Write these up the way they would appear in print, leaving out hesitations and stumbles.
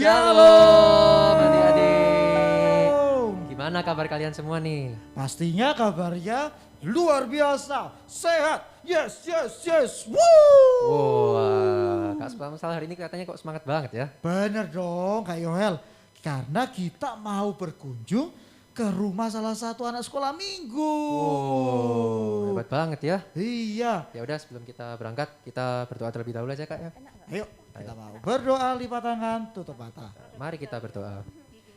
Shalom adik-adik. Gimana kabar kalian semua nih? Pastinya kabarnya luar biasa, sehat, yes. Woo! Wah, Kak Amsal hari ini kelihatannya kok semangat banget ya? Bener dong Kak Yoel, karena kita mau berkunjung ke rumah salah satu anak sekolah minggu. Oh, hebat banget ya. Iya. Ya udah sebelum kita berangkat, kita berdoa terlebih dahulu aja Kak ya. Ayo kita mau berdoa lipat tangan, tutup mata. Mari kita berdoa.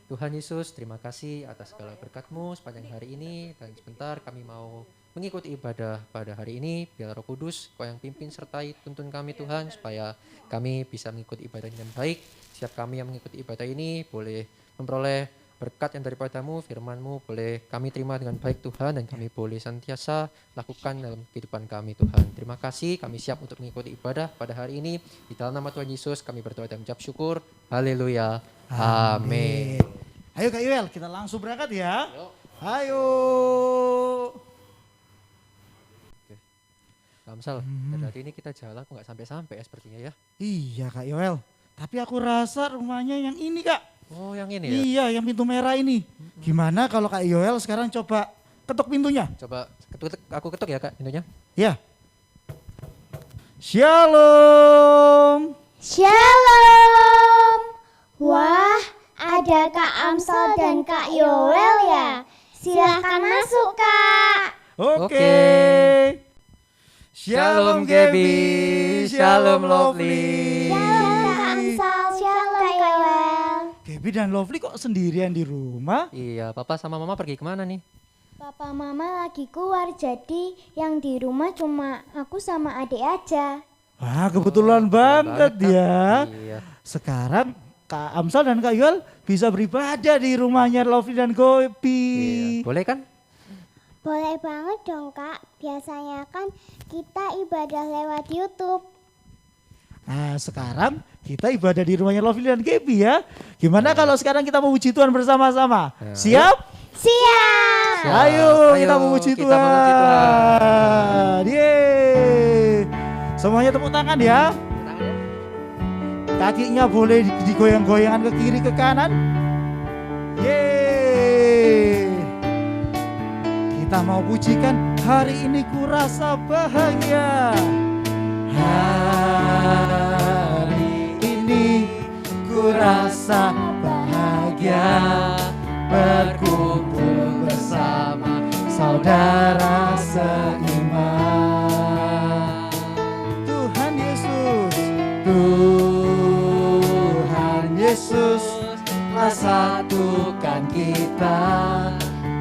Tuhan Yesus, terima kasih atas segala berkat-Mu sepanjang hari ini. Dan sebentar kami mau mengikuti ibadah pada hari ini. Biar Roh Kudus, Kau yang pimpin sertai tuntun kami Tuhan. Supaya kami bisa mengikuti ibadah dengan baik. Setiap kami yang mengikuti ibadah ini boleh memperoleh berkat yang daripada-Mu, firman-Mu boleh kami terima dengan baik Tuhan. Dan kami boleh senantiasa lakukan dalam kehidupan kami Tuhan. Terima kasih, kami siap untuk mengikuti ibadah pada hari ini. Di dalam nama Tuhan Yesus kami berdoa dan mengucap syukur. Haleluya. Amin. Ayo Kak Yoel, kita langsung berangkat ya. Yuk. Ayo. Kamsal, tadi ini kita jalan kok nggak sampai-sampai ya sepertinya ya. Iya Kak Yoel, tapi aku rasa rumahnya yang ini Kak. Oh yang ini ya? Iya, yang pintu merah ini. Gimana kalau Kak Yoel sekarang coba ketuk pintunya? Coba aku ketuk ya Kak pintunya. Ya. Shalom. Shalom. Wah, ada Kak Amsal dan Kak Yoel ya. Silahkan masuk Kak. Oke. Shalom Gaby, Shalom Lovely. Shalom Kak Amsal, shalom Kak Yoel. Gaby dan Lovely kok sendirian di rumah? Iya, Papa sama Mama pergi kemana nih? Papa Mama lagi keluar, jadi yang di rumah cuma aku sama adik aja. Wah, kebetulan banget Kan? ya. Iya. Sekarang Kak Amsal dan Kak Yoel bisa beribadah di rumahnya Lovely dan Gaby. Iya. Boleh kan? Boleh banget dong Kak, biasanya kan kita ibadah lewat YouTube. Nah sekarang kita ibadah di rumahnya Lovely dan Gaby ya. Gimana kalau sekarang kita memuji Tuhan bersama-sama? Ya. Siap? Siap! Siap. Ayo kita memuji kita memuji Tuhan. Yeay. Semuanya tepuk tangan ya. Kakinya boleh digoyang-goyangan ke kiri ke kanan. Yeay. Kita mau pujikan hari ini ku rasa bahagia. Hari ini ku rasa bahagia berkumpul bersama saudara seiman. Tuhan Yesus, Tuhan Yesus telah satukan kita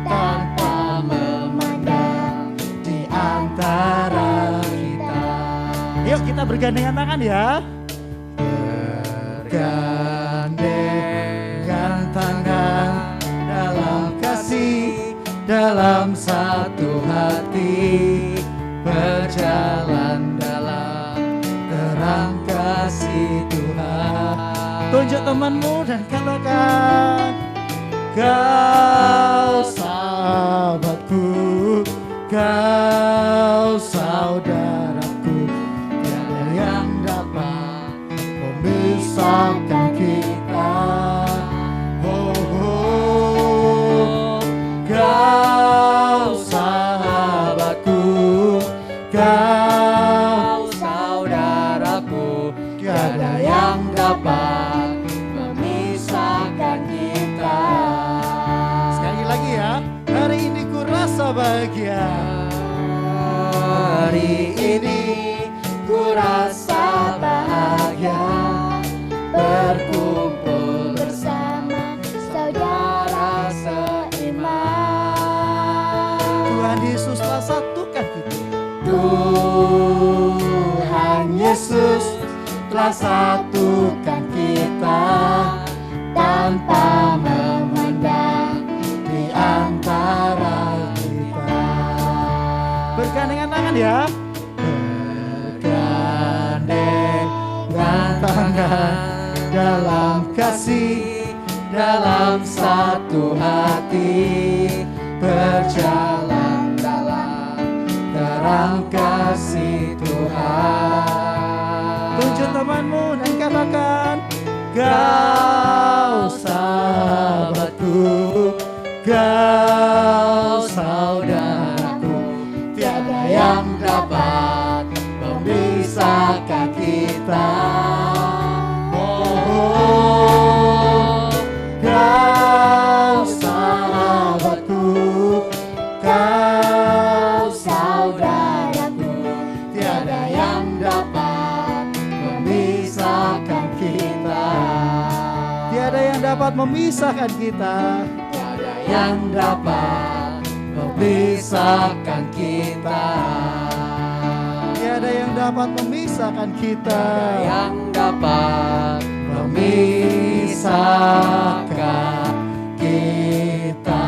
tanpa memandang di antara kita. Yuk kita bergandengan tangan ya. Bergandengan tangan dalam kasih, dalam satu hati, berjalan dalam terang kasih Tuhan. Tunjuk temanmu dan katakan, kau sahabatku, kau saudaraku, tiada yang dapat memisahkan kita. Oh, oh, kau sahabatku, kau saudaraku, tiada yang dapat memisahkan kita. Sekali lagi ya, hari ini ku rasa bahagia. Hari ini ku rasa bahagia berkumpul Bersama saudara seiman. Tuhan Yesus telah satukan kita. Tuhan Yesus telah satukan kita tanpa memandang di antara kita. Bergandengan tangan ya. Bergandengan tangan dalam kasih, dalam satu hati, berjalan dalam terang kasih Tuhan. Tunjuk temanmu dan katakan, kau sahabatku, kau saudaraku, tiada yang dapat memisahkan kita. Oh, kau sahabatku, kau saudaraku, tiada yang dapat memisahkan kita. Tiada yang dapat memisahkan kita. Tiada yang dapat memisahkan kita. Tiada yang dapat memisahkan kita. Yang dapat memisahkan kita.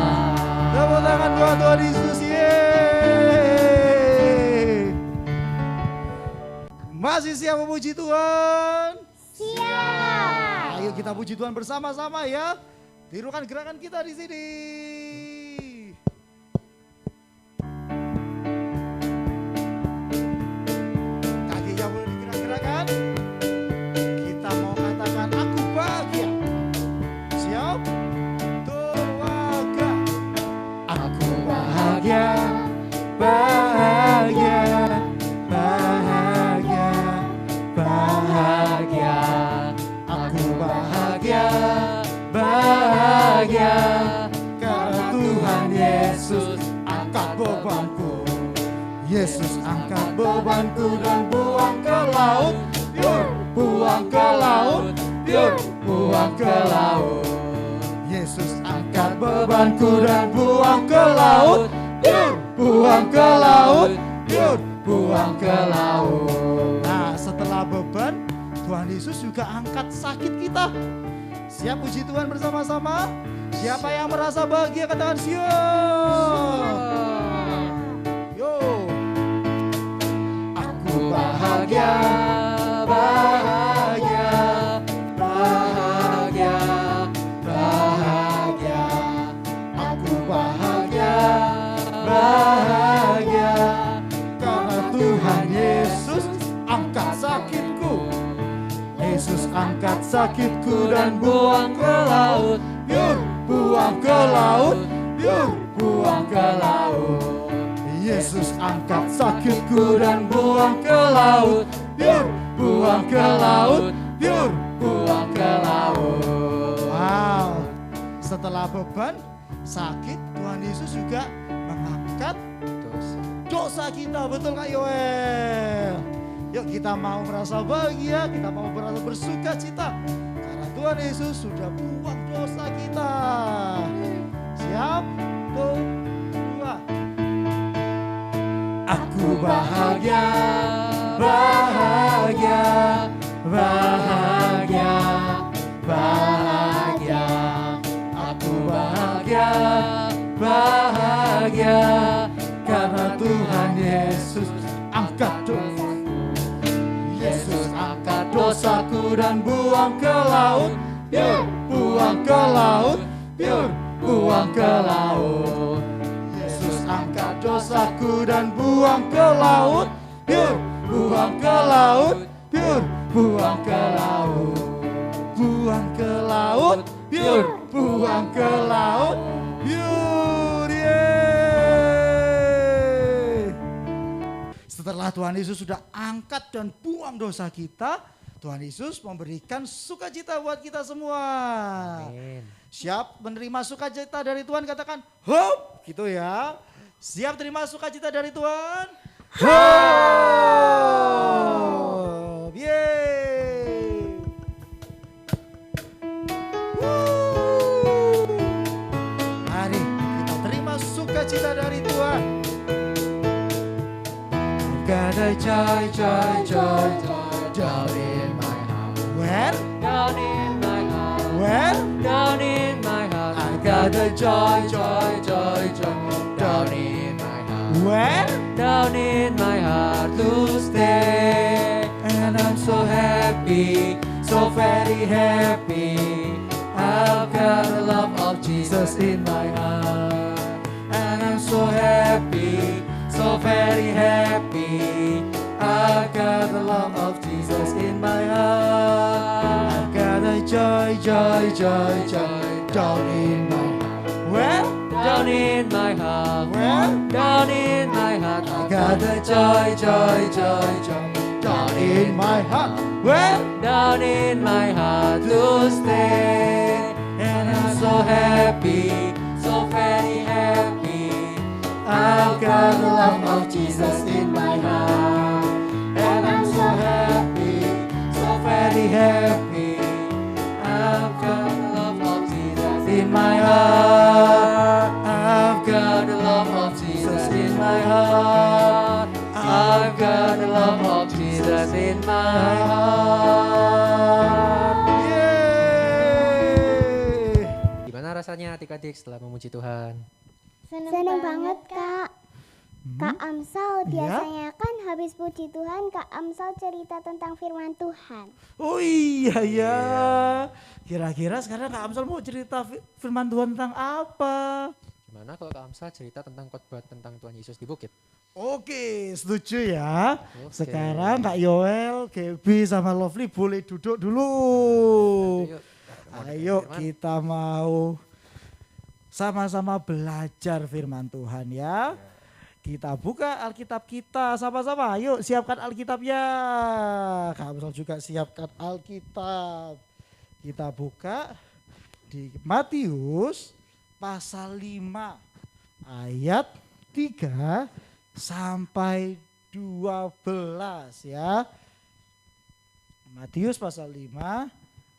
Tepuk tangan buat Tuhan Yesus. Yeay. Masih siap memuji Tuhan? Siap. Ayo kita puji Tuhan bersama-sama ya. Tirukan gerakan kita di sini. Kakinya boleh digerak-gerakan. Kita mau katakan aku bahagia. Siap? Tuaga. Aku bahagia, bahagia, bahagia, bahagia. Aku bahagia, bahagia, karena Tuhan Yesus angkat bebanku. Yesus angkat bebanku dan buang ke laut. Yur, buang ke laut. Yur, buang ke laut. Yesus angkat bebanku dan buang ke laut. Yur, buang ke laut. Yur, buang ke laut. Nah, setelah beban, Tuhan Yesus juga angkat sakit kita. Siap puji Tuhan bersama-sama? Siapa yang merasa bahagia katakan siap. Yo. Aku bahagia, bahagia, bahagia, bahagia. Aku bahagia, bahagia, karena Tuhan Yesus angkat sakitku. Yesus angkat sakitku dan buang ke laut. Yur, buang ke laut. Yur, buang ke laut. Yesus angkat sakitku dan buang ke laut. Yur, buang ke laut. Yur, buang ke laut. Wow. Setelah beban, sakit, Tuhan Yesus juga mengangkat dosa kita. Betul Kak Yoel? Yuk kita mau merasa bahagia, kita mau merasa bersuka cita. Karena Tuhan Yesus sudah buang dosa kita. Siap? 1, 2. Aku bahagia, bahagia, bahagia, bahagia. Aku bahagia, bahagia, karena Tuhan Yesus angkat dosaku. Yesus angkat dosaku dan buang ke laut. Yur, buang ke laut. Yur, buang ke laut. Yesus angkat dosaku dan buang ke laut. Yur, buang ke laut. Yur, buang ke laut. Buang ke laut. Yur, buang ke laut. Yur, yeay. Setelah Tuhan Yesus sudah angkat dan buang dosa kita, Tuhan Yesus memberikan sukacita buat kita semua. Amin. Siap menerima sukacita dari Tuhan? Katakan hope, gitu ya. Siap terima sukacita dari Tuhan? Hope. Yeay. Mari kita terima sukacita dari Tuhan. Got a joy, joy, joy, joy, down in my heart. Where? Down in my heart. Where? Down in my heart. I got a joy, joy, joy, joy, Down in my heart. Where? Down in my heart to stay. And I'm so happy, so very happy. I've got the love of Jesus in my heart. And I'm so happy, so very happy. I've got the love of Jesus in my heart. I got a joy, joy, joy, joy, joy down in my heart. Well, Down in my heart, well, down in my heart, I got the joy, joy, joy, joy down in my heart. Well, down in my heart to stay. And I'm so happy, so very happy. I've got the love of Jesus in my heart. And I'm so happy, so very happy. I've got the love of Jesus In my heart, I've got the love of Jesus in my heart. I've got the love of Jesus in my heart. Yeay. Gimana rasanya adik-adik setelah memuji Tuhan? Seneng banget Kak. Kak Amsal Iya? biasanya kan habis puji Tuhan Kak Amsal cerita tentang firman Tuhan. Oh iya ya. Kira-kira sekarang Kak Amsal mau cerita firman Tuhan tentang apa? Gimana kalau Kak Amsal cerita tentang khotbah tentang Tuhan Yesus di bukit? Oke, setuju ya. Oke. Sekarang Kak Yoel, Gaby sama Lovely boleh duduk dulu. Yuk, Ayo kita mau sama-sama belajar firman Tuhan ya. Kita buka Alkitab kita sama-sama. Yuk siapkan Alkitabnya. Kak Amsal juga siapkan Alkitab. Kita buka di Matius pasal 5 ayat 3 sampai 12 ya. Matius pasal 5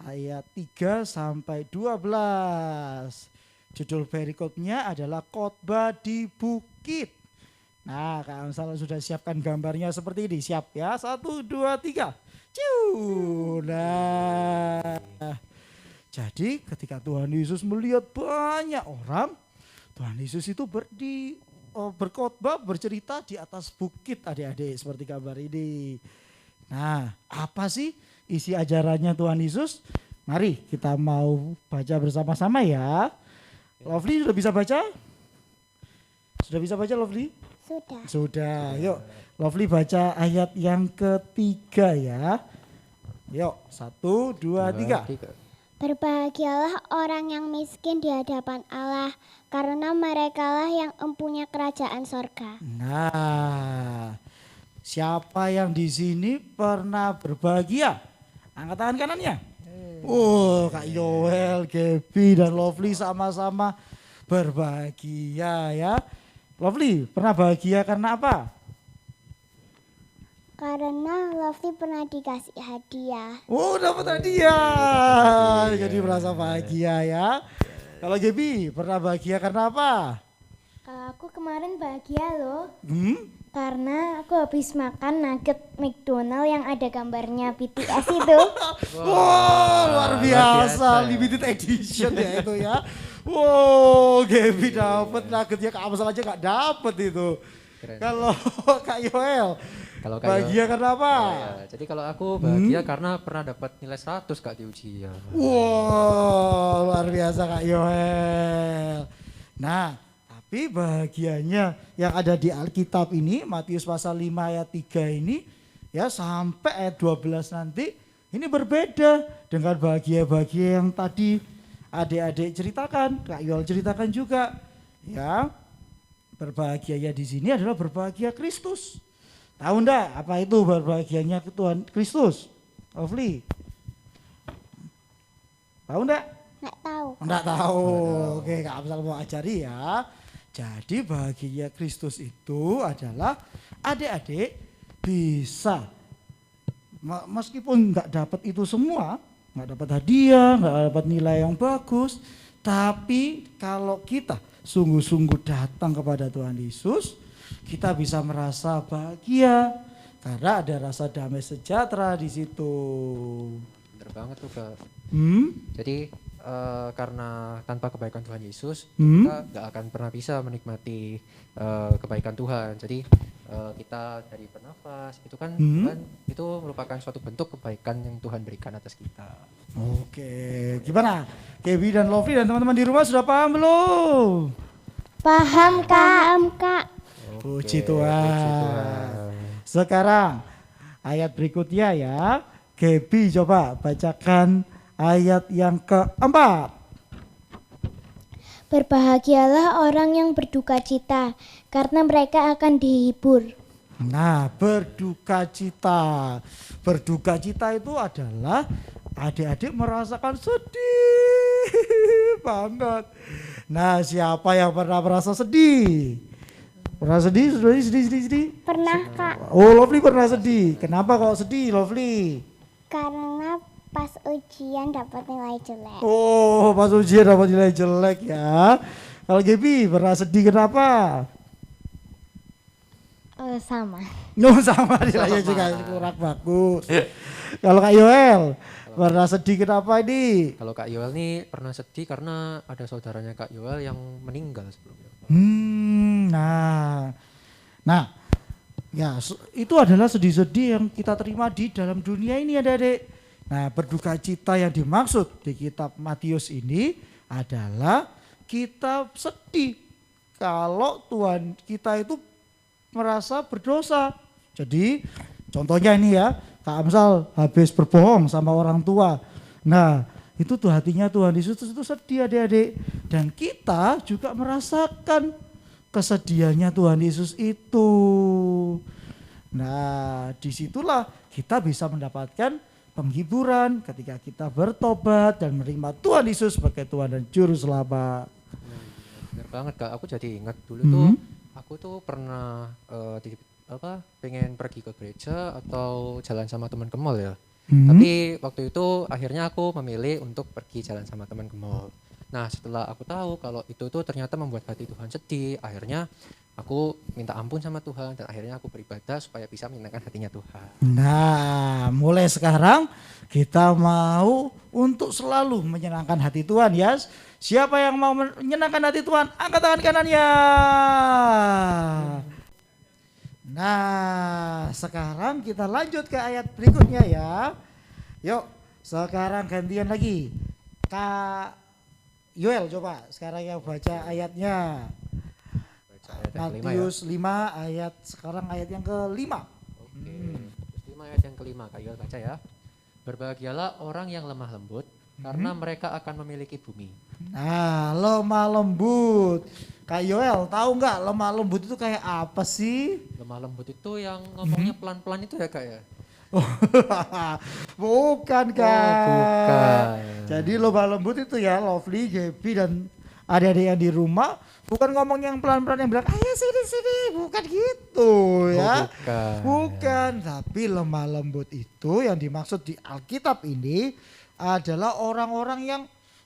ayat 3 sampai 12. Judul perikopnya adalah khotbah di bukit. Nah, Kak Amsal sudah siapkan gambarnya seperti ini. Siap ya? 1, 2, 3. Ciu. Nah. Jadi ketika Tuhan Yesus melihat banyak orang, Tuhan Yesus itu berkhotbah, bercerita di atas bukit adik-adik seperti gambar ini. Nah, apa sih isi ajarannya Tuhan Yesus? Mari kita mau baca bersama-sama ya. Lovely sudah bisa baca? Sudah bisa baca Lovely? Sudah. Sudah, yuk Lovely baca ayat yang ketiga ya. Yuk, 1, 2, 3. Berbahagialah orang yang miskin di hadapan Allah, karena merekalah yang empunya kerajaan sorga. Nah, siapa yang di sini pernah berbahagia? Angkat tangan kanannya. Oh, Kak Yoel, Gaby, dan Lovely sama-sama berbahagia ya. Lovely, pernah bahagia karena apa? Karena Lovely pernah dikasih hadiah. Oh, dapat hadiah. Jadi merasa bahagia ya. Kalau Gaby, pernah bahagia karena apa? Kalau aku kemarin bahagia loh, Karena aku habis makan nugget McDonald yang ada gambarnya BTS itu. Wow, luar biasa, ya. limited edition ya itu ya. Wow, Gaby dapat nuggetnya, Kak Amsal aja nggak dapet itu. Keren. Kalau Kak Yoel, Kalau Kak bahagia karena apa? Ya, jadi kalau aku bahagia karena pernah dapat nilai 100 Kak di ujian. Wow, luar biasa Kak Yoel. Nah, tapi bahagianya yang ada di Alkitab ini, Matius pasal 5 ayat 3 ini, ya sampai ayat 12 nanti, ini berbeda dengan bahagia-bahagia yang tadi adik-adik ceritakan, Kak Yoel ceritakan juga. Ya, berbahagianya di sini adalah berbahagia Kristus. Tahu enggak apa itu berbahagianya Tuhan Kristus? Lovely. Tahu enggak? Nggak tahu. Enggak tahu. Oke, Kak Amsal mau ajari ya. Jadi bahagia Kristus itu adalah adik-adik bisa meskipun enggak dapat itu semua, enggak dapat hadiah, enggak dapat nilai yang bagus, tapi kalau kita sungguh-sungguh datang kepada Tuhan Yesus, kita bisa merasa bahagia karena ada rasa damai sejahtera di situ. Bener banget tuh Kak. Jadi karena tanpa kebaikan Tuhan Yesus kita nggak akan pernah bisa menikmati kebaikan Tuhan. Jadi kita dari bernafas itu kan Tuhan itu merupakan suatu bentuk kebaikan yang Tuhan berikan atas kita. Oke, gimana? Gaby dan Lovely dan teman-teman di rumah sudah paham belum? Paham Kak. Puji Tuhan. Sekarang ayat berikutnya ya. Gaby coba bacakan ayat yang keempat. Berbahagialah orang yang berduka cita, karena mereka akan dihibur. Nah, berduka cita. Berduka cita itu adalah adik-adik merasakan sedih banget. Nah, siapa yang pernah merasa sedih? Pernah sedih? Sedih? Pernah Kak, Oh, Lovely pernah sedih. Kenapa kok sedih, Lovely? karena pas ujian dapat nilai jelek. Oh, pas ujian dapat nilai jelek ya. Kalau Gaby pernah sedih kenapa? Sama. No, sama nilainya juga kurang bagus. Kalau Kak Yoel pernah sedih kenapa ini? Kalau Kak Yoel nih pernah sedih karena ada saudaranya Kak Yoel yang meninggal sebelumnya. Nah, ya itu adalah sedih-sedih yang kita terima di dalam dunia ini adik-adik. Nah, berduka cita yang dimaksud di kitab Matius ini adalah kita sedih kalau Tuhan kita itu merasa berdosa. Jadi contohnya ini ya, Kak Amsal habis berbohong sama orang tua. Nah, itu tuh hatinya Tuhan Yesus itu sedih adik-adik. Dan kita juga merasakan kesedihannya Tuhan Yesus itu. Nah, disitulah kita bisa mendapatkan penghiburan ketika kita bertobat dan menerima Tuhan Yesus sebagai Tuhan dan Juru Selamat. Bener banget Kak, aku jadi ingat dulu tuh aku tuh pernah pengen pergi ke gereja atau jalan sama teman ke mall ya. Tapi waktu itu akhirnya aku memilih untuk pergi jalan sama teman ke mall. Nah, setelah aku tahu kalau itu tuh ternyata membuat hati Tuhan sedih, akhirnya aku minta ampun sama Tuhan dan akhirnya aku beribadah supaya bisa menyenangkan hatinya Tuhan. Nah, mulai sekarang kita mau untuk selalu menyenangkan hati Tuhan ya. Siapa yang mau menyenangkan hati Tuhan, angkat tangan kanannya. Nah, sekarang kita lanjut ke ayat berikutnya ya. Yuk, sekarang gantian lagi. Kak Yoel coba sekarang yang baca ayatnya. Matius 5 ayat sekarang ayat yang kelima. Oke. Matius 5 ayat yang kelima, Kak Yoel baca ya. Berbahagialah orang yang lemah lembut karena mereka akan memiliki bumi. Nah, lemah lembut. Kak Yoel tahu nggak lemah lembut itu kayak apa sih? Lemah lembut itu yang ngomongnya pelan-pelan itu ya Kak ya? Bukan Kak. Bukan. Jadi lemah lembut itu ya Lovely, Gaby dan adik-adik yang di rumah bukan ngomong yang pelan-pelan yang bilang ayo sini, bukan gitu ya. Bukan, tapi lemah lembut itu yang dimaksud di Alkitab ini adalah orang-orang yang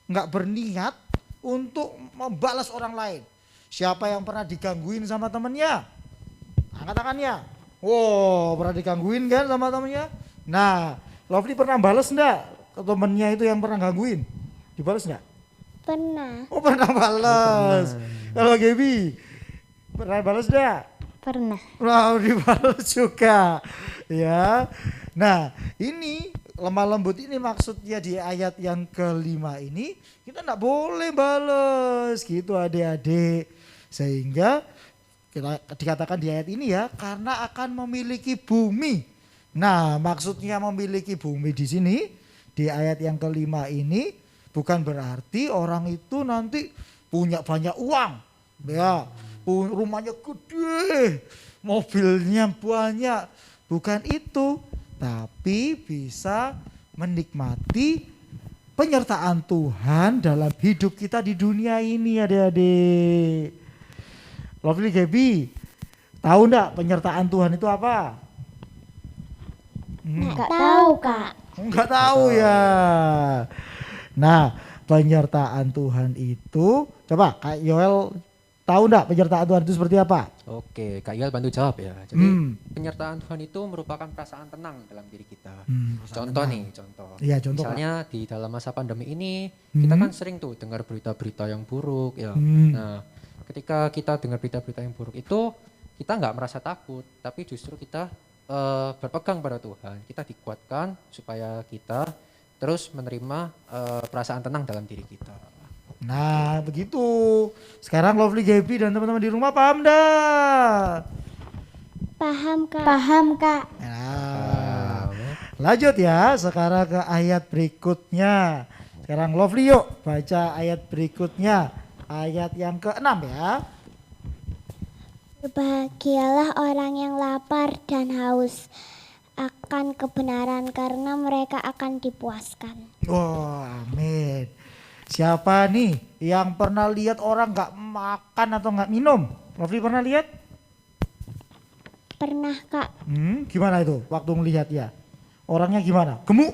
nggak berniat untuk membalas orang lain. Siapa yang pernah digangguin sama temennya? Angkat tangannya. Wow, pernah digangguin kan sama temennya? Nah, Lovely pernah balas enggak ke temennya itu yang pernah gangguin? Dibalas enggak? Pernah. Oh, pernah balas. Kalau Gaby pernah balas enggak? Pernah. Wow, dibalas juga. Ya. Nah, ini lemah lembut ini maksudnya di ayat yang kelima ini kita enggak boleh balas gitu adik-adik. Sehingga kita dikatakan di ayat ini ya, karena akan memiliki bumi. Nah, maksudnya memiliki bumi di sini di ayat yang kelima ini bukan berarti orang itu nanti punya banyak uang, ya, rumahnya gede, mobilnya banyak, bukan itu, tapi bisa menikmati penyertaan Tuhan dalam hidup kita di dunia ini adik-adik. Lovely Gaby, tahu enggak penyertaan Tuhan itu apa? Nggak tahu, Kak. Enggak tahu ya. Nah, penyertaan Tuhan itu, coba Kak Yoel tahu enggak penyertaan Tuhan itu seperti apa? Oke, Kak Yoel bantu jawab ya. Jadi penyertaan Tuhan itu merupakan perasaan tenang dalam diri kita. Contoh. Iya, contoh. Misalnya di dalam masa pandemi ini kita kan sering tuh dengar berita-berita yang buruk ya. Nah, ketika kita dengar berita-berita yang buruk itu kita nggak merasa takut, tapi justru kita berpegang pada Tuhan. Kita dikuatkan supaya kita terus menerima perasaan tenang dalam diri kita. Nah, begitu. Sekarang Lovely Gaby dan teman-teman di rumah paham dah? Paham Kak. Paham, Kak. Nah, Lanjut ya, sekarang ke ayat berikutnya. Sekarang Lovely yuk baca ayat berikutnya. Ayat yang ke-6 ya. Berbahagialah orang yang lapar dan haus akan kebenaran karena mereka akan dipuaskan. Oh, amin. Siapa nih yang pernah lihat orang nggak makan atau nggak minum? Lovely pernah lihat? Pernah Kak, Gimana itu waktu ngelihat ya? Orangnya gimana? Gemuk?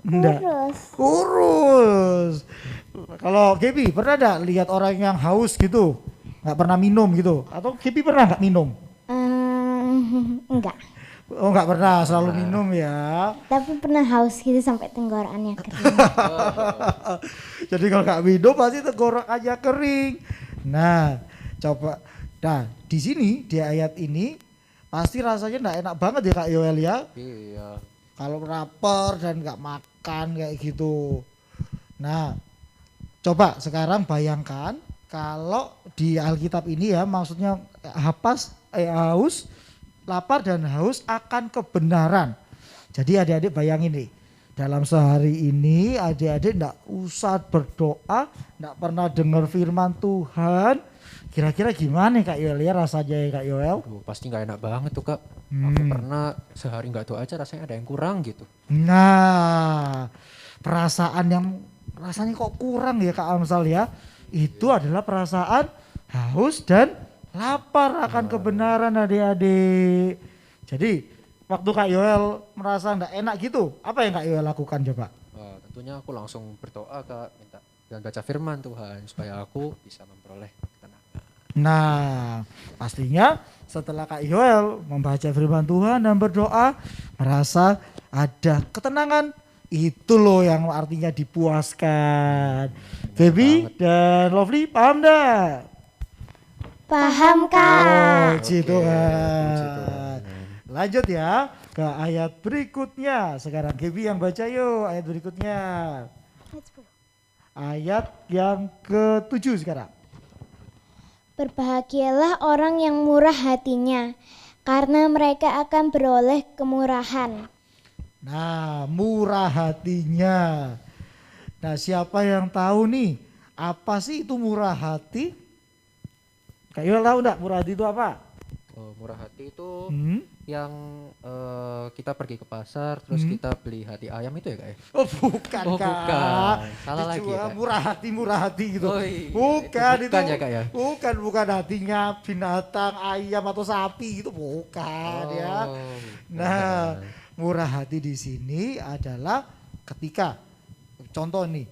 Enggak. kurus. Kurus. Kalau Gaby pernah enggak lihat orang yang haus gitu? Nggak pernah minum gitu? Atau Gaby pernah nggak minum? Enggak. Oh nggak pernah, selalu minum ya. Tapi pernah haus gitu sampai tenggorokannya kering. Jadi kalau nggak minum pasti tenggorokannya kering. Nah, coba. Nah, di sini di ayat ini pasti rasanya nggak enak banget ya Kak Yoel ya. Iya. Kalau lapar dan nggak makan kayak gitu. Nah, coba sekarang bayangkan kalau di Alkitab ini ya maksudnya haus, lapar dan haus akan kebenaran. Jadi adik-adik bayangin nih, dalam sehari ini adik-adik nggak usah berdoa, nggak pernah dengar firman Tuhan. Kira-kira gimana Kak Yoel ya rasanya ya Kak Yoel? Aduh, pasti nggak enak banget tuh Kak. Aku pernah sehari nggak doa aja rasanya ada yang kurang gitu. Nah, perasaan yang rasanya kok kurang ya Kak Amsal ya. Itu adalah perasaan haus dan lapar akan kebenaran adik-adik. Jadi waktu Kak Yoel merasa enggak enak gitu, apa yang Kak Yoel lakukan coba? Wah, tentunya aku langsung berdoa Kak, minta dan baca firman Tuhan supaya aku bisa memperoleh ketenangan. Nah, pastinya setelah Kak Yoel membaca firman Tuhan dan berdoa, merasa ada ketenangan. Itu loh yang artinya dipuaskan. Gaby dan Lovely paham dah? Paham Kak. Puji Oke, Tuhan. puji Tuhan. Lanjut ya ke ayat berikutnya. Sekarang Gaby yang baca yuk ayat berikutnya. Ayat yang ke-7 sekarang. Berbahagialah orang yang murah hatinya, karena mereka akan beroleh kemurahan. Nah, murah hatinya. Nah, siapa yang tahu nih apa sih itu murah hati? Kak Yul tahu enggak murah hati itu apa? Oh, murah hati itu Hmm? yang kita pergi ke pasar terus kita beli hati ayam itu ya Kak ya? Oh bukan Oh, Kak. bukan. Salah lagi ya, Dijual Kak? murah hati gitu. Oh, iya. Bukan Itu bukan ya, Kak, ya? Bukan hatinya binatang ayam atau sapi itu bukan ya. Oh, Nah, bukan. murah hati di sini adalah ketika contoh nih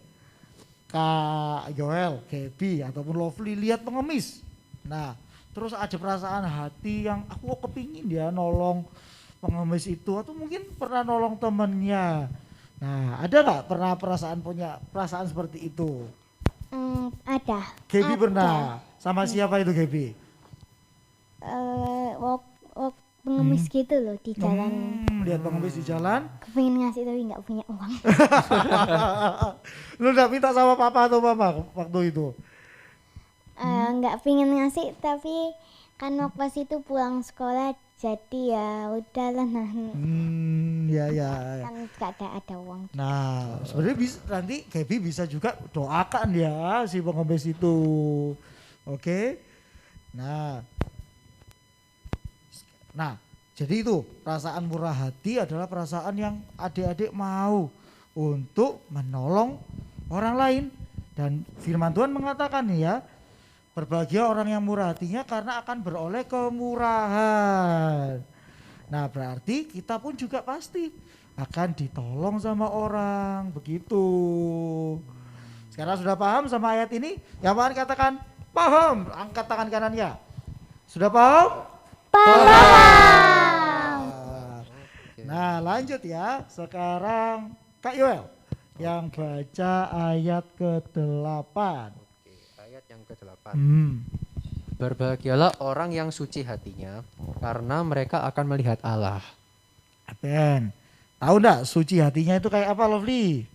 Kak Joel, Gaby ataupun Lovely lihat pengemis. Nah, terus ada perasaan hati yang aku kok kepingin dia nolong pengemis itu atau mungkin pernah nolong temennya. Nah, ada nggak pernah punya perasaan seperti itu? Ada. Gaby Ada. pernah. Sama siapa itu Gaby? Walk pengemis gitu loh di jalan. Lihat pengemis di jalan. Kepingin ngasih tapi nggak punya uang. Lu nggak minta sama papa atau mama waktu itu? Nggak pingin ngasih tapi kan waktu pas itu pulang sekolah jadi ya udahlah nah Ya. kan nggak ada uang. Nah, sebenarnya bisa nanti Gaby bisa juga doakan ya si pengemis itu. Oke. Nah, jadi itu perasaan murah hati adalah perasaan yang adik-adik mau untuk menolong orang lain. Dan firman Tuhan mengatakan nih ya, berbahagia orang yang murah hatinya karena akan beroleh kemurahan. Nah, berarti kita pun juga pasti akan ditolong sama orang, begitu. Sekarang sudah paham sama ayat ini? Yang paham katakan paham, angkat tangan kanannya. Sudah paham? Paham. Nah, lanjut ya. Sekarang Kak Yoel yang baca ayat ke-8. Oke, ayat yang ke-8. Berbahagialah Berbahagialah orang yang suci hatinya karena mereka akan melihat Allah. Ben, tahu enggak suci hatinya itu kayak apa, Lovely?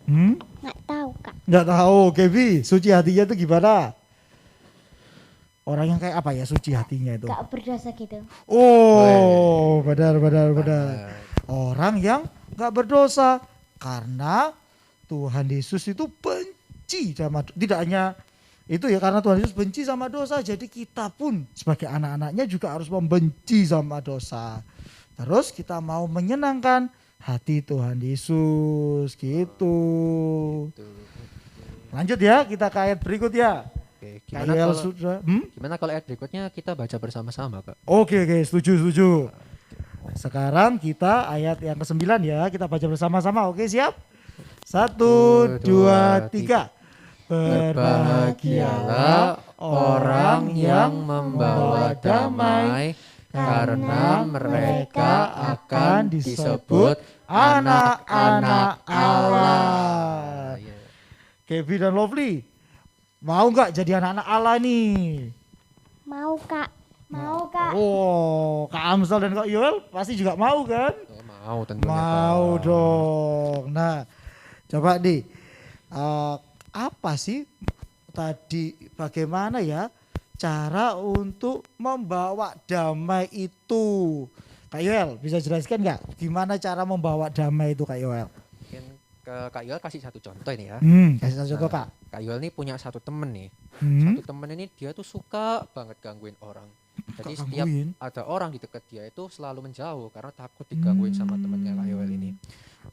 Nggak tahu Kak. Enggak tahu, Gaby. Suci hatinya itu gimana? Orang yang kayak apa ya suci hatinya itu? Nggak berdosa gitu. Oh, benar. orang yang nggak berdosa. Karena Tuhan Yesus itu benci sama, tidak hanya itu ya, karena Tuhan Yesus benci sama dosa, jadi kita pun sebagai anak-anaknya juga harus membenci sama dosa. Terus kita mau menyenangkan hati Tuhan Yesus gitu. Lanjut ya, kita ke ayat berikut ya. Oke, gimana kalau ayat berikutnya kita baca bersama-sama, Kak? Oke, setuju. Sekarang kita ayat yang ke-9 ya, kita baca bersama-sama. Oke, siap? 1, 2, 3. Berbahagialah orang yang membawa damai, karena mereka akan disebut anak-anak Allah. Kevin dan Lovely, mau nggak jadi anak-anak Allah nih? Mau Kak. Mau Kak. Oh, Kak Amsal dan Kak Yoel pasti juga mau kan? Mau tentunya, Mau Kak. dong. Nah, coba nih, apa sih tadi, bagaimana ya cara untuk membawa damai itu? Kak Yoel bisa jelaskan nggak gimana cara membawa damai itu, Kak Yoel? Mungkin ke Kak Yoel kasih satu contoh ini ya. Kasih satu contoh, Kak. Kak Yoel ini punya satu temen nih. Hmm, Satu temen ini dia tuh suka banget gangguin orang. Jadi Kak, setiap gangguin. ada orang di dekat dia itu selalu menjauh karena takut digangguin sama temennya Kak Yoel ini.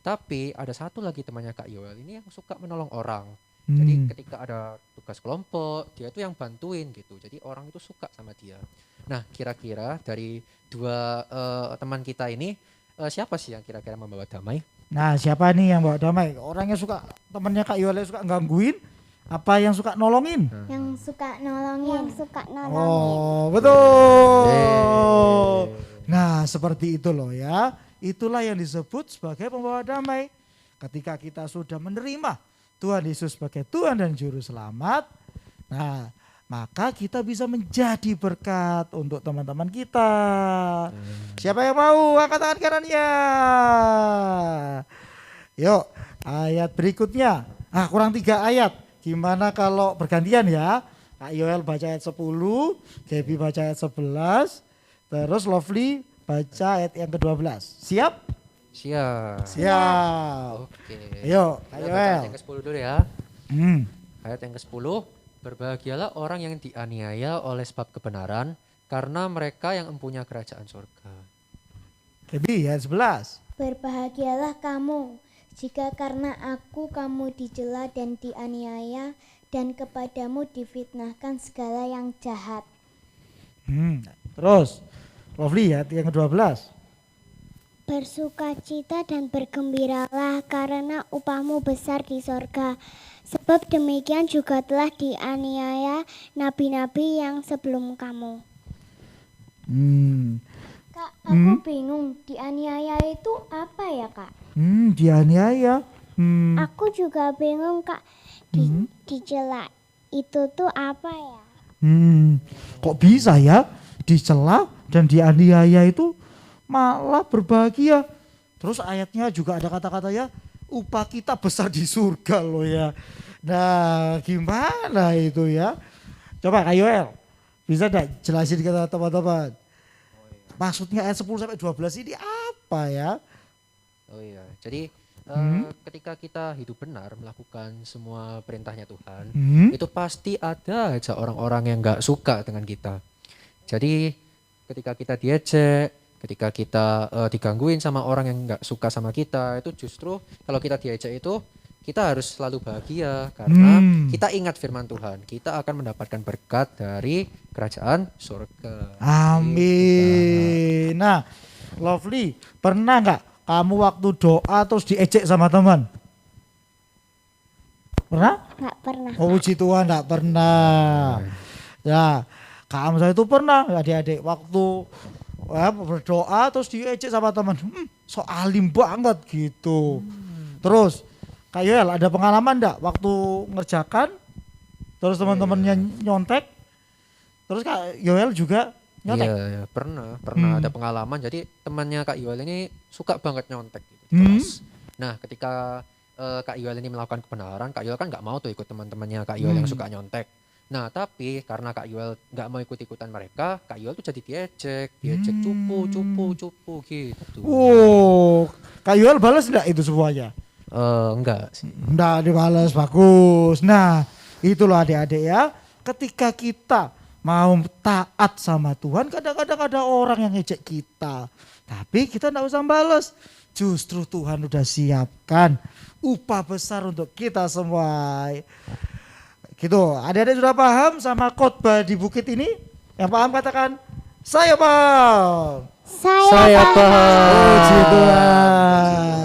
Tapi ada satu lagi temannya Kak Yoel ini yang suka menolong orang. Jadi Hmm. ketika ada tugas kelompok, dia itu yang bantuin gitu. Jadi orang itu suka sama dia. Nah, kira-kira dari dua teman kita ini siapa sih yang kira-kira membawa damai? Nah, siapa nih yang bawa damai? Orang yang suka, temennya Kak Yoel yang suka gangguin, apa yang suka nolongin? Yang suka nolongin. Yang suka nolongin. Oh, betul. Nah, seperti itu loh ya. Itulah yang disebut sebagai pembawa damai. Ketika kita sudah menerima Tuhan Yesus sebagai Tuhan dan Juru Selamat, nah, maka kita bisa menjadi berkat untuk teman-teman kita. Siapa yang mau? Angkat tangan kanannya. Yuk, ayat berikutnya. Kurang 3 ayat. Gimana kalau bergantian ya? Kak Yoel baca ayat 10, Gaby baca ayat 11, terus Lovely baca ayat yang ke-12. Siap? Siap. Siap. Oke. Ayo, Kak Kita baca Yoel. ayat yang ke-10 dulu ya. Ayat yang ke-10, berbahagialah orang yang dianiaya oleh sebab kebenaran, karena mereka yang mempunyai kerajaan surga. Gaby ayat 11. Berbahagialah kamu jika karena aku kamu dicela dan dianiaya dan kepadamu difitnahkan segala yang jahat. Terus Lovely ayat yang ke-12. Bersukacita dan bergembiralah karena upahmu besar di sorga. Sebab demikian juga telah dianiaya nabi-nabi yang sebelum kamu. Kak, aku bingung, dianiaya itu apa ya Kak? Dianiaya. Aku juga bingung Kak, dicela itu tuh apa ya? Kok bisa ya dicela dan dianiaya itu malah berbahagia. Terus ayatnya juga ada kata-kata ya, upah kita besar di surga loh ya. Nah, gimana itu ya? Coba Kak Yoel, bisa enggak jelasin ke teman-teman? Maksudnya ayat 10 sampai 12 ini apa ya? Oh iya, jadi ketika kita hidup benar melakukan semua perintahnya Tuhan, itu pasti ada aja orang-orang yang nggak suka dengan kita. Jadi ketika kita diejek, ketika kita digangguin sama orang yang nggak suka sama kita, itu justru kalau kita diejek itu kita harus selalu bahagia karena kita ingat firman Tuhan, kita akan mendapatkan berkat dari kerajaan surga. Amin. Nah, Lovely, pernah nggak kamu waktu doa terus diejek sama teman? Pernah? Nggak pernah. Oh, puji Tuhan, nggak pernah. Ya, Kak Amsa itu pernah adik-adik waktu berdoa terus diejek sama teman. So alim banget gitu. Terus Kak Yoel ada pengalaman enggak waktu ngerjakan terus teman-temannya nyontek? Terus Kak Yoel juga nyontek? Iya, pernah ada pengalaman. Jadi temannya Kak Yoel ini suka banget nyontek gitu, di kelas. Nah, ketika Kak Yoel ini melakukan kebenaran, Kak Yoel kan nggak mau tuh ikut teman-temannya Kak Yoel yang suka nyontek. Nah, tapi karena Kak Yuel nggak mau ikut-ikutan mereka, Kak Yuel tuh jadi diejek cupu gitu. Oh, Kak Yuel balas enggak itu semuanya? Enggak sih. Enggak dibalas, bagus. Nah, itulah adik-adik ya. Ketika kita mau taat sama Tuhan, kadang-kadang ada orang yang ngejek kita. Tapi kita enggak usah balas. Justru Tuhan udah siapkan upah besar untuk kita semua. Gitu, adik-adik sudah paham sama khotbah di bukit ini? Yang paham katakan, saya paham. Saya paham. Puji Tuhan.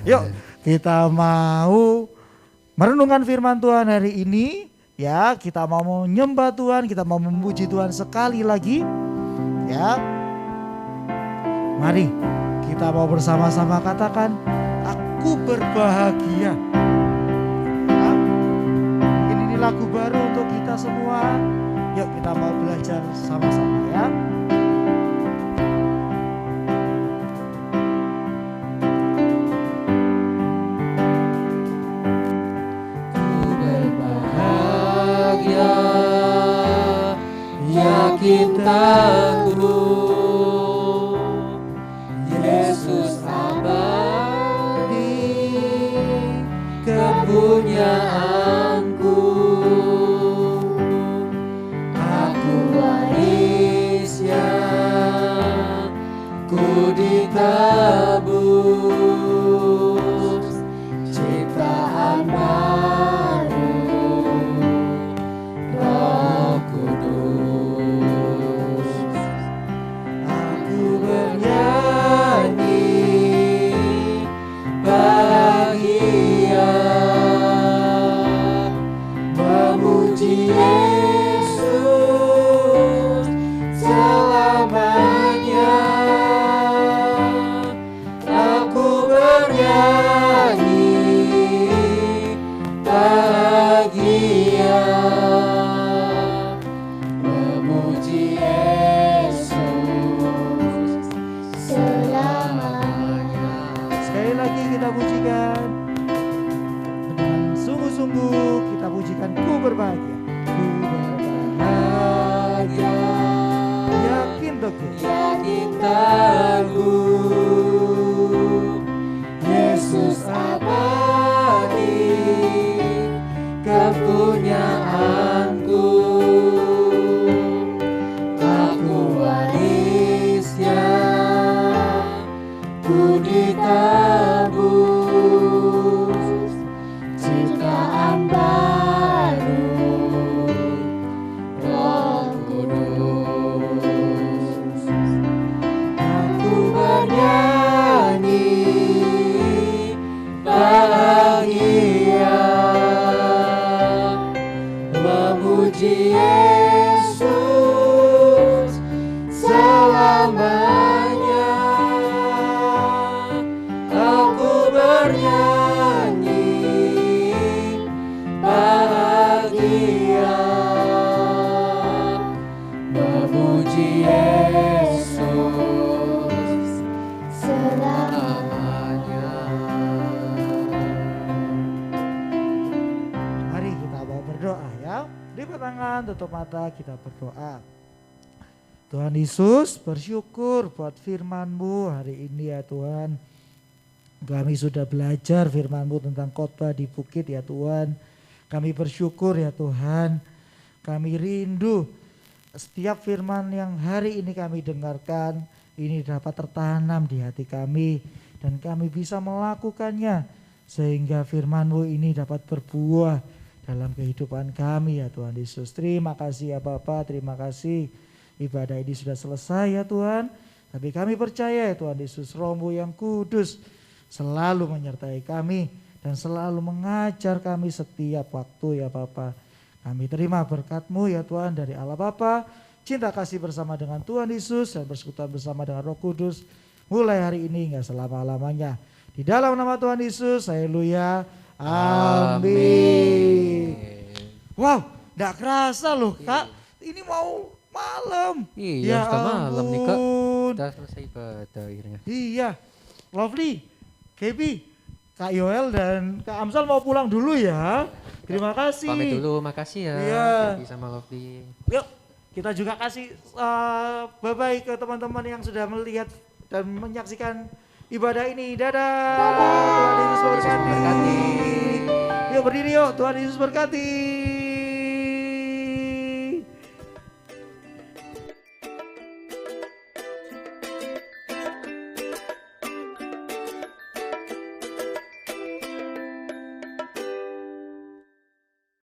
Yuk, kita mau merenungkan firman Tuhan hari ini. Ya, kita mau menyembah Tuhan, kita mau memuji Tuhan sekali lagi. Ya, mari kita mau bersama-sama katakan, aku berbahagia. Ya, ini lagu baru untuk kita semua. Yuk kita mau belajar sama-sama ya. Bahagia, yakin tangguh, Yesus abadi, kepunyaanku. Aku warisnya, ku ditebus, ciptaan baru, Roh Kudus. Aku bernyanyi bahagia, memuji Yesus selamanya. Aku bernyanyi bahagia, memuji Yesus selamanya. Sekali lagi kita pujikan dengan sungguh-sungguh, kita pujikan ku berbahagia. Ku berbahagia, yakin teguh, Yakin tangguh, Yesus abadi, kepunyaanku. Aku warisnya, ku ditebus, ciptaan baru, Roh Kudus. Aku bernyanyi bahagia, memuji Yesus selamanya. Aku bernyanyi bahagia, memuji Yesus selamanya. Mari kita mau berdoa ya. Lipat tangan, tutup mata, kita berdoa. Tuhan Yesus, bersyukur buat firman-Mu hari ini ya Tuhan. Kami sudah belajar firman-Mu tentang khotbah di bukit ya Tuhan. Kami bersyukur ya Tuhan. Kami rindu setiap firman yang hari ini kami dengarkan, ini dapat tertanam di hati kami. Dan kami bisa melakukannya sehingga firman-Mu ini dapat berbuah dalam kehidupan kami ya Tuhan Yesus. Terima kasih ya Bapa, terima kasih. Ibadah ini sudah selesai ya Tuhan. Tapi kami percaya ya Tuhan Yesus, Roh-Mu yang kudus selalu menyertai kami dan selalu mengajar kami setiap waktu ya Bapa. Kami terima berkat-Mu ya Tuhan dari Allah Bapa, cinta kasih bersama dengan Tuhan Yesus dan persekutuan bersama dengan Roh Kudus mulai hari ini hingga selama-lamanya. Di dalam nama Tuhan Yesus, haleluya. Amin. Wow, gak kerasa loh Kak, ini mau malam. Iya, sudah malam nih Kak. ampun. Udah selesai ibadah akhirnya. Iya, Lovely, Gaby, Kak Yoel dan Kak Amsal mau pulang dulu ya. Terima kasih. Pamit dulu, makasih ya. Iya. Debbie sama Lovely. Yuk, kita juga kasih bye-bye ke teman-teman yang sudah melihat dan menyaksikan ibadah ini. Dadah. Tuhan Yesus Yesus berkati. memberkati. Yuk berdiri yuk, Tuhan Yesus berkati.